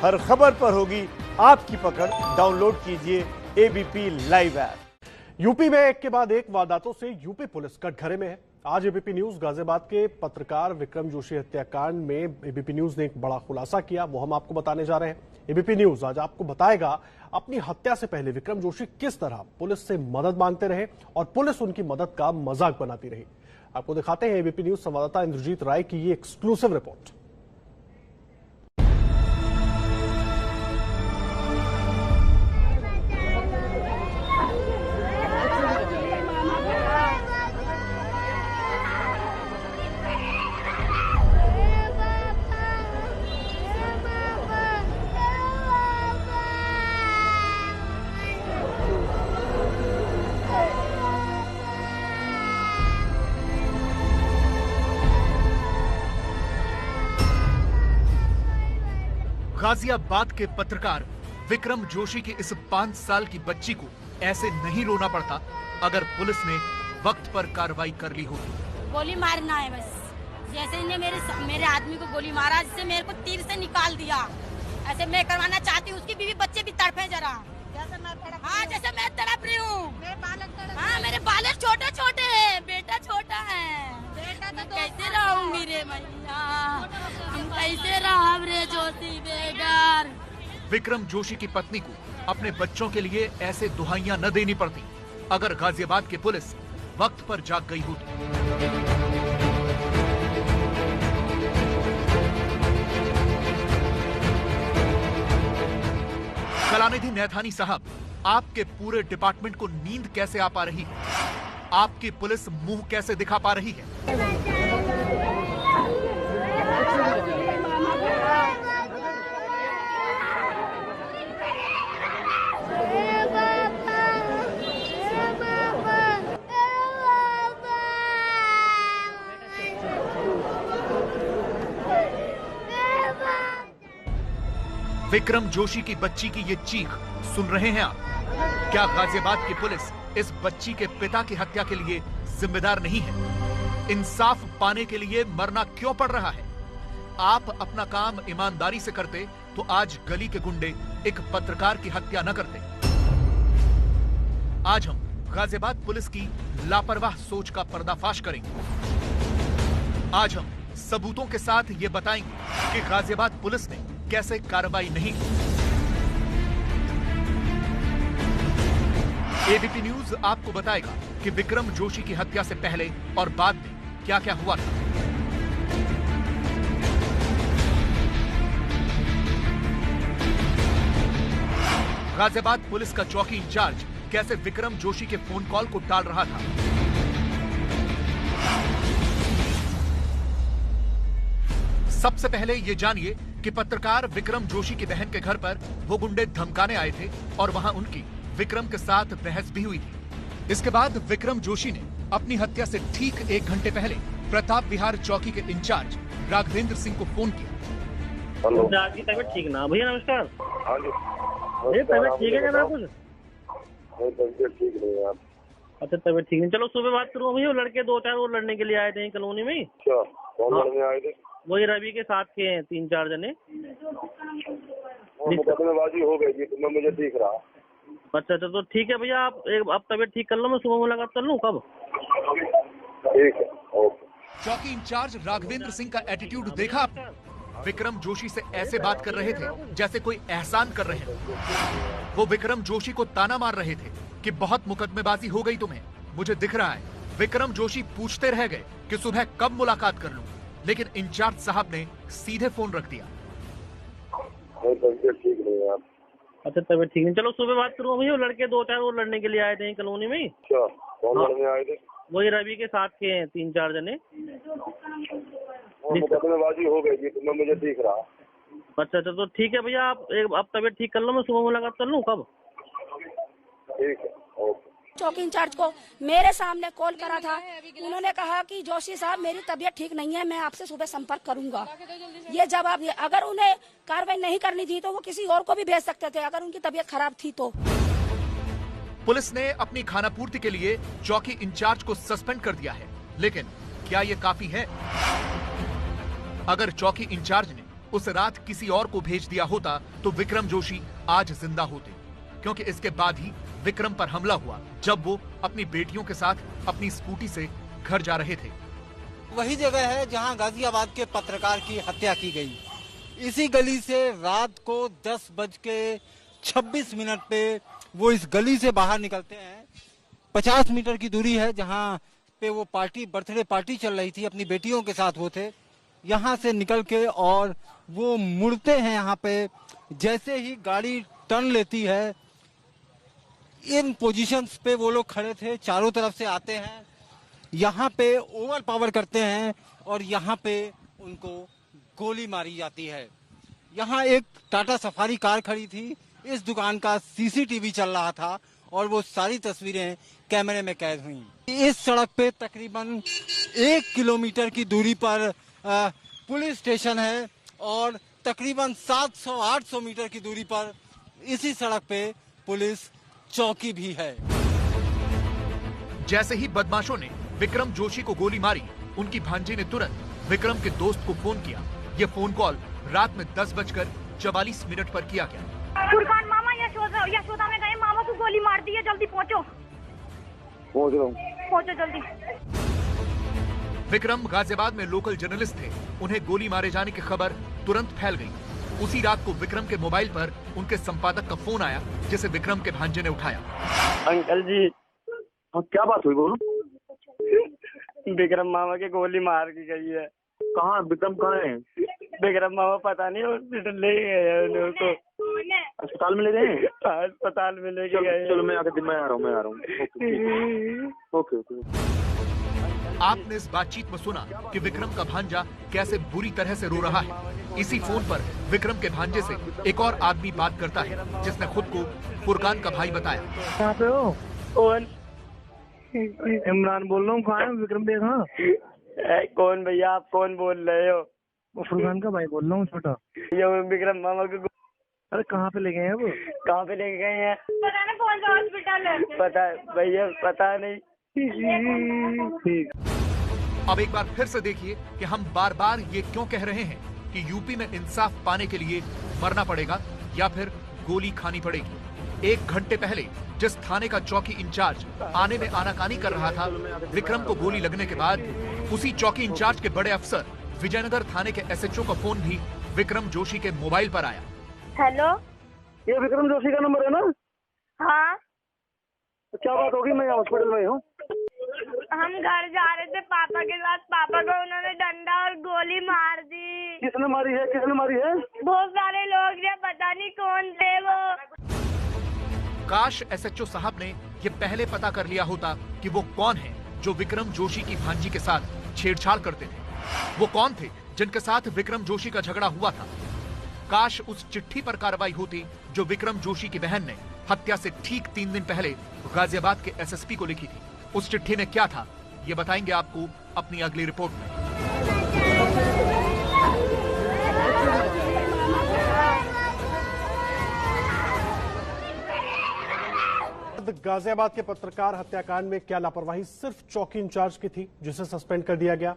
हर खबर पर होगी आपकी पकड़। डाउनलोड कीजिए एबीपी लाइव ऐप। यूपी में एक के बाद एक वारदातों से यूपी पुलिस कटघरे में है। आज एबीपी न्यूज गाजियाबाद के पत्रकार विक्रम जोशी हत्याकांड में एबीपी न्यूज ने एक बड़ा खुलासा किया, वो हम आपको बताने जा रहे हैं। एबीपी न्यूज आज आपको बताएगा अपनी हत्या से पहले विक्रम जोशी किस तरह पुलिस से मदद मांगते रहे और पुलिस उनकी मदद का मजाक बनाती रही। आपको दिखाते हैं एबीपी न्यूज संवाददाता इंद्रजीत राय की ये एक्सक्लूसिव रिपोर्ट। गाजियाबाद के पत्रकार विक्रम जोशी की इस 5 साल की बच्ची को ऐसे नहीं रोना पड़ता अगर पुलिस ने वक्त पर कार्रवाई कर ली होती। गोली मारना है बस, जैसे इन्हें मेरे आदमी को गोली मारा, जिससे मेरे को तीर से निकाल दिया, ऐसे मैं करवाना चाहती हूँ। उसकी बीवी बच्चे भी तड़पे जरा, जैसे मैं तड़प रही हूँ। मेरे बालक छोटे छोटे हैं, बेटा छोटा है। कैसे रहूंगी रे मैया, हम कैसे रहब रे जोशी बेगार। विक्रम जोशी की पत्नी को अपने बच्चों के लिए ऐसे दुहाइयां न देनी पड़ती अगर गाजियाबाद की पुलिस वक्त पर जाग गई होती। कलानिधि नैथानी साहब, आपके पूरे डिपार्टमेंट को नींद कैसे आ पा रही है? आपकी पुलिस मुंह कैसे दिखा पा रही है? विक्रम जोशी की बच्ची की ये चीख सुन रहे हैं आप? क्या गाजियाबाद की पुलिस इस बच्ची के पिता की हत्या के लिए जिम्मेदार नहीं है? इंसाफ पाने के लिए मरना क्यों पड़ रहा है? आप अपना काम ईमानदारी से करते तो आज गली के गुंडे एक पत्रकार की हत्या न करते। आज हम गाजियाबाद पुलिस की लापरवाह सोच का पर्दाफाश करेंगे। आज हम सबूतों के साथ ये बताएंगे कि गाजियाबाद पुलिस ने कैसे कार्रवाई नहीं की। एबीपी न्यूज आपको बताएगा कि विक्रम जोशी की हत्या से पहले और बाद में क्या क्या हुआ था। गाजियाबाद पुलिस का चौकी इंचार्ज कैसे विक्रम जोशी के फोन कॉल को टाल रहा था। सबसे पहले ये जानिए कि पत्रकार विक्रम जोशी की बहन के घर पर वो गुंडे धमकाने आए थे और वहां उनकी विक्रम के साथ बहस भी हुई थी। इसके बाद विक्रम जोशी ने अपनी हत्या से ठीक 1 घंटे पहले प्रताप विहार चौकी के इंचार्ज राघवेंद्र सिंह को फोन किया। हेलो, आपकी तबीयत ठीक ना? भैया नमस्कार। हाँ जी। तबीयत ठीक है क्या? कुछ तबीयत ठीक नहीं है। अच्छा, तबीयत ठीक नहीं। चलो सुबह बात करूँ भैया। लड़के 2-4 वो लड़ने के लिए आए थे कॉलोनी में। अच्छा, कौन लड़ने आए थे? वही रवि के साथ के हैं 3-4 जने। मुकदमेबाजी हो गई थी, मुझे दिख रहा। अच्छा, तो ठीक है भैया, आप तबीयत ठीक कर लो, मैं सुबह मुलाकात कर लूँ। कब? ठीक है, ओके। चौकी इंचार्ज राघवेंद्र सिंह का एटीट्यूड देखा आपने? विक्रम जोशी से ऐसे बात कर रहे थे जैसे कोई एहसान कर रहे हैं। वो विक्रम जोशी को ताना मार रहे थे कि बहुत मुकदमेबाजी हो गई तुम्हें, मुझे दिख रहा है। विक्रम जोशी पूछते रह गए कि सुबह कब मुलाकात कर लूं, लेकिन इंचार्ज साहब ने सीधे फोन रख दिया। तबीयत ठीक नहीं है। अच्छा, तबीयत ठीक नहीं। चलो सुबह बात करूँ भैया। लड़के 2-4 वो लड़ने के लिए आए थे कॉलोनी में। अच्छा, कौन लड़ने आए थे? वही रवि के साथ के हैं 3-4 जने। मुकदमेबाजी हो गई थी, मुझे दिख रहा। अच्छा, तो ठीक है भैया, आप तबीयत ठीक कर लो, मैं सुबह मुलाकात कर लूँ। कब? ठीक है, ओके। चौकी इंचार्ज को मेरे सामने कॉल करा था, उन्होंने कहा कि जोशी साहब मेरी तबीयत ठीक नहीं है, मैं आपसे सुबह संपर्क करूंगा। ये जवाब दिया। अगर उन्हें कार्रवाई नहीं करनी थी तो वो किसी और को भी भेज सकते थे, अगर उनकी तबीयत खराब थी तो। पुलिस ने अपनी खानापूर्ति के लिए चौकी इंचार्ज को सस्पेंड कर दिया है, लेकिन क्या ये काफी है? अगर चौकी इंचार्ज ने उस रात किसी और को भेज दिया होता तो विक्रम जोशी आज जिंदा होते, क्योंकि इसके बाद ही विक्रम पर हमला हुआ जब वो अपनी बेटियों के साथ अपनी स्कूटी से घर जा रहे थे। वही जगह है जहां गाजियाबाद के पत्रकार की हत्या की गई। इसी गली से रात को 10:26 पे वो इस गली से बाहर निकलते हैं। 50 मीटर की दूरी है जहां पे वो बर्थडे पार्टी चल रही थी, अपनी बेटियों के साथ वो थे। यहाँ से निकल के और वो मुड़ते हैं यहाँ पे। जैसे ही गाड़ी टर्न लेती है, इन पोजीशंस पे वो लोग खड़े थे, चारों तरफ से आते हैं, यहाँ पे ओवर पावर करते हैं और यहाँ पे उनको गोली मारी जाती है। यहाँ एक टाटा सफारी कार खड़ी थी, इस दुकान का सीसीटीवी चल रहा था और वो सारी तस्वीरें कैमरे में कैद हुई। इस सड़क पे तकरीबन 1 किलोमीटर की दूरी पर पुलिस स्टेशन है और तकरीबन 700-800 मीटर की दूरी पर इसी सड़क पे पुलिस चौकी भी है। जैसे ही बदमाशों ने विक्रम जोशी को गोली मारी, उनकी भांजी ने तुरंत विक्रम के दोस्त को फोन किया। ये फोन कॉल रात में 10:44 पर किया गया। फुरकान मामा यशोदा में गए, मामा को गोली मार दी है, जल्दी पहुंचो। पहुंच रहा हूँ। पहुंचो जल्दी। विक्रम गाजियाबाद में लोकल जर्नलिस्ट थे, उन्हें गोली मारे जाने की खबर तुरंत फैल गई। उसी रात को विक्रम के मोबाइल पर उनके संपादक का फोन आया, जिसे विक्रम के भांजे ने उठाया। अंकल जी, हाँ क्या बात हुई बोलो? विक्रम मामा के गोली मार की गई है। कहाँ विक्रम कहाँ है? विक्रम मामा पता नहीं, हॉस्पिटल ले गए हैं उनको। अस्पताल में ले गए हैं? अस्पताल में लेके गए। चलो मैं आकर मैं आ रहा हूँ। ओके। आपने इस बातचीत में सुना कि विक्रम का भांजा कैसे बुरी तरह से रो रहा है। इसी फोन पर विक्रम के भांजे से एक और आदमी बात करता है, जिसने खुद को फुरकान का भाई बताया। कहाँ पे हो? कौन? इमरान बोल रहा हूँ। कहाँ है विक्रम? देखा कौन भैया, आप कौन बोल रहे हो? वो फुरकान का भाई बोल रहा हूँ, छोटा। ये विक्रम मामा को अरे कहाँ पे ले गए हैं वो? कहाँ पे लेके गए हैं? पता नहीं कौन सा हॉस्पिटल है। पता भैया, पता नहीं। ठीक। अब एक बार फिर से देखिए कि हम बार बार ये क्यों कह रहे हैं कि यूपी में इंसाफ पाने के लिए मरना पड़ेगा या फिर गोली खानी पड़ेगी। 1 घंटे पहले जिस थाने का चौकी इंचार्ज आने में आनाकानी कर रहा था, विक्रम को गोली लगने के बाद उसी चौकी इंचार्ज के बड़े अफसर विजयनगर थाने के SHO का फोन भी विक्रम जोशी के मोबाइल पर आया। हेलो, ये विक्रम जोशी का नंबर है ना? हाँ, क्या बात होगी? मैं हॉस्पिटल में हूँ। हम घर जा रहे थे पापा के साथ। पापा को उन्होंने डंडा और गोली मार दी। किसने मारी है? बहुत सारे लोग ने, पता नहीं कौन थे वो। काश SHO साहब ने ये पहले पता कर लिया होता कि वो कौन है जो विक्रम जोशी की भांजी के साथ छेड़छाड़ करते थे। वो कौन थे जिनके साथ विक्रम जोशी का झगड़ा हुआ था। काश उस चिट्ठी पर कार्रवाई होती जो विक्रम जोशी की बहन ने हत्या से ठीक 3 दिन पहले गाजियाबाद के SSP को लिखी थी। उस चिट्ठी में क्या था, ये बताएंगे आपको अपनी अगली रिपोर्ट में। गाजियाबाद के पत्रकार हत्याकांड में क्या लापरवाही सिर्फ चौकी इंचार्ज की थी जिसे सस्पेंड कर दिया गया?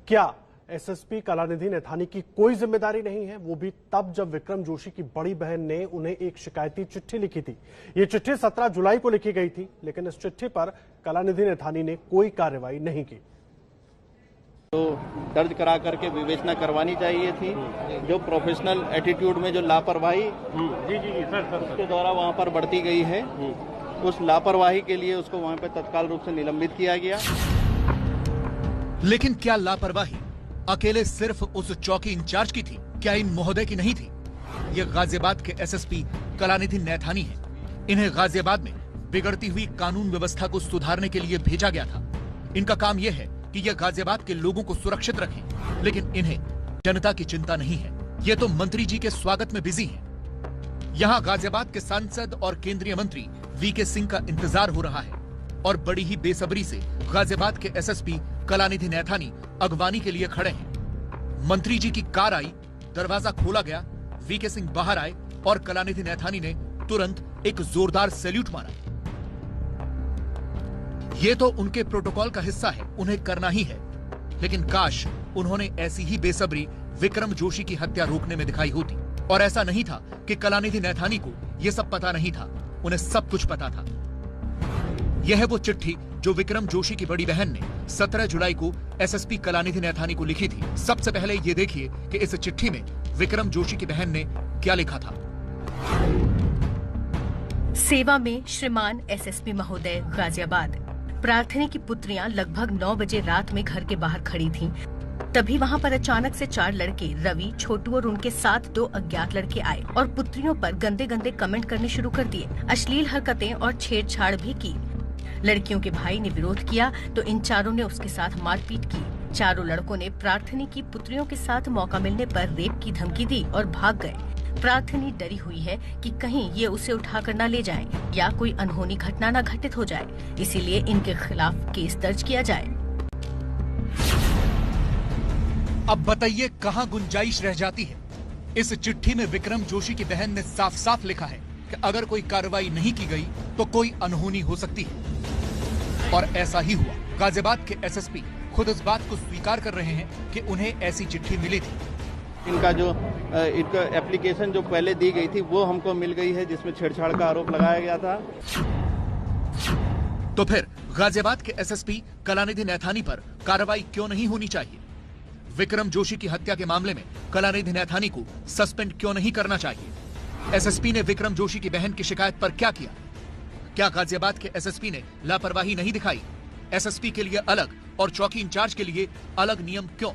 क्या SSP कलानिधि नैथानी की कोई जिम्मेदारी नहीं है? वो भी तब जब विक्रम जोशी की बड़ी बहन ने उन्हें एक शिकायती चिट्ठी लिखी थी। ये चिट्ठी 17 जुलाई को लिखी गई थी, लेकिन इस चिट्ठी पर कलानिधि नैथानी ने कोई कार्रवाई नहीं की। तो दर्ज करा करके विवेचना करवानी चाहिए थी। जो प्रोफेशनल एटीट्यूड में जो लापरवाही उसके द्वारा वहां पर बढ़ती गई है, उस लापरवाही के लिए उसको वहां पर तत्काल रूप से निलंबित किया गया। लेकिन क्या लापरवाही अकेले सिर्फ उस चौकी इंचार्ज की थी? क्या इन महोदय की नहीं थी? ये गाजियाबाद के SSP कलानिधि नैथानी हैं। इन्हें गाजियाबाद में बिगड़ती हुई कानून व्यवस्था को सुधारने के लिए भेजा गया था। इनका काम यह है कि ये गाजियाबाद के लोगों को सुरक्षित रखें, लेकिन इन्हें जनता की चिंता नहीं है। ये तो मंत्री जी के स्वागत में बिजी हैं। यहाँ गाजियाबाद के सांसद और केंद्रीय मंत्री VK सिंह का इंतजार हो रहा है और बड़ी ही बेसब्री से गाजियाबाद के SSP कलानिधि नैथानी अगवानी के लिए खड़े हैं। मंत्री जी की कार आई, दरवाजा खोला गया, VK सिंह बाहर आए और कलानिधि नैथानी ने तुरंत एक जोरदार सैल्यूट मारा। ये तो उनके प्रोटोकॉल का हिस्सा है, उन्हें करना ही है, लेकिन काश उन्होंने ऐसी ही बेसब्री विक्रम जोशी की हत्या रोकने में दिखाई होती। और ऐसा नहीं था कि कलानिधि नैथानी को यह सब पता नहीं था, उन्हें सब कुछ पता था। यह है वो चिट्ठी जो विक्रम जोशी की बड़ी बहन ने 17 जुलाई को एसएसपी कलानिधि नैथानी को लिखी थी। सबसे पहले ये देखिए कि इस चिट्ठी में विक्रम जोशी की बहन ने क्या लिखा था। सेवा में श्रीमान एसएसपी महोदय गाजियाबाद। प्रार्थना की पुत्रियां लगभग 9 बजे रात में घर के बाहर खड़ी थीं। तभी वहां पर अचानक से 4 लड़के रवि, छोटू और उनके साथ 2 अज्ञात लड़के आए और पुत्रियों पर गंदे गंदे कमेंट करने शुरू कर दिए। अश्लील हरकतें और छेड़छाड़ भी की। लड़कियों के भाई ने विरोध किया तो इन चारों ने उसके साथ मारपीट की। चारों लड़कों ने प्रार्थनी की पुत्रियों के साथ मौका मिलने पर रेप की धमकी दी और भाग गए। प्रार्थनी डरी हुई है कि कहीं ये उसे उठाकर न ले जाएं या कोई अनहोनी घटना न घटित हो जाए, इसीलिए इनके खिलाफ केस दर्ज किया जाए। अब बताइए कहां गुंजाइश रह जाती है। इस चिट्ठी में विक्रम जोशी की बहन ने साफ साफ लिखा है कि अगर कोई कार्रवाई नहीं की गई तो कोई अनहोनी हो सकती है। और ऐसा ही हुआ। गाजियाबाद के एसएसपी खुद इस बात को स्वीकार कर रहे हैं कि उन्हें ऐसी चिट्ठी मिली थी। इनका एप्लीकेशन जो पहले दी गई थी वो हमको मिल गई है, जिसमें छेड़छाड़ का आरोप लगाया गया था। तो फिर गाजियाबाद के एसएसपी कलानिधि नैथानी पर कार्रवाई क्यों नहीं होनी चाहिए? विक्रम जोशी की हत्या के मामले में कलानिधि नैथानी को सस्पेंड क्यों नहीं करना चाहिए? एसएसपी ने विक्रम जोशी की बहन की शिकायत पर क्या किया? क्या गाजियाबाद के एसएसपी ने लापरवाही नहीं दिखाई? एसएसपी के लिए अलग और चौकी इंचार्ज के लिए अलग नियम क्यों?